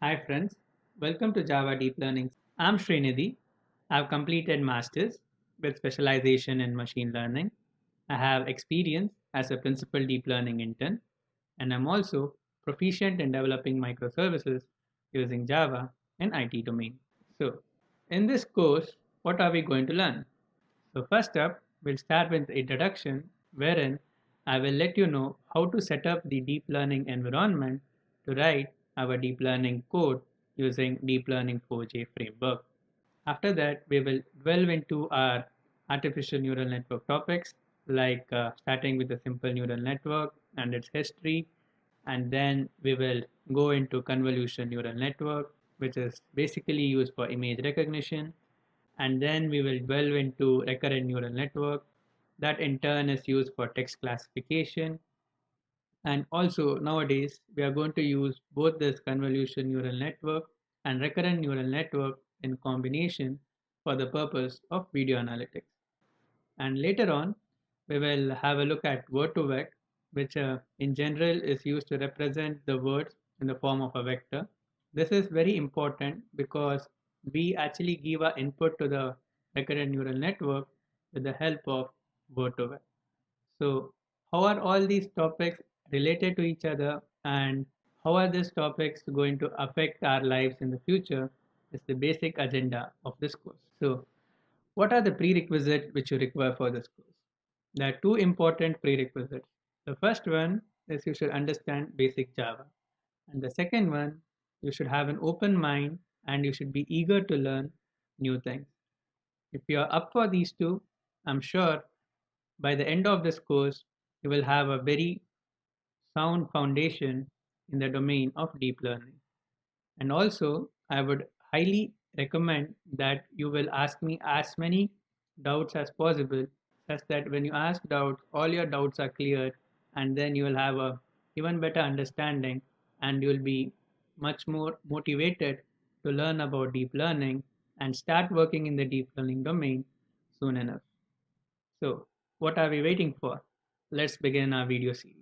Hi friends, welcome to Java Deep Learning. I'm Srinidhi. I've completed masters with specialization in machine learning. I have experience as a principal deep learning intern, and I'm also proficient in developing microservices using Java in IT domain. So, in this course, what are we going to learn? So first up, we'll start with the introduction, wherein I will let you know how to set up the deep learning environment to write our deep learning code using Deep Learning 4J framework. After that, we will delve into our artificial neural network topics, like starting with a simple neural network and its history, and then we will go into convolution neural network, which is basically used for image recognition, and then we will delve into recurrent neural network that in turn is used for text classification. And also nowadays we are going to use both this convolution neural network and recurrent neural network in combination for the purpose of video analytics. And later on we will have a look at word2vec, which in general is used to represent the words in the form of a vector. This is very important because we actually give our input to the recurrent neural network with the help of word2vec. So, how are all these topics related to each other, and how are these topics going to affect our lives in the future is the basic agenda of this course. So, what are the prerequisites which you require for this course? There are two important prerequisites. The first one is you should understand basic Java, and the second one, you should have an open mind and you should be eager to learn new things. If you are up for these two, I'm sure by the end of this course, you will have a very sound foundation in the domain of deep learning. And also, I would highly recommend that you will ask me as many doubts as possible, such that when you ask doubts, all your doubts are cleared, and then you will have a even better understanding, and you will be much more motivated to learn about deep learning and start working in the deep learning domain soon enough. So, what are we waiting for? Let's begin our video series.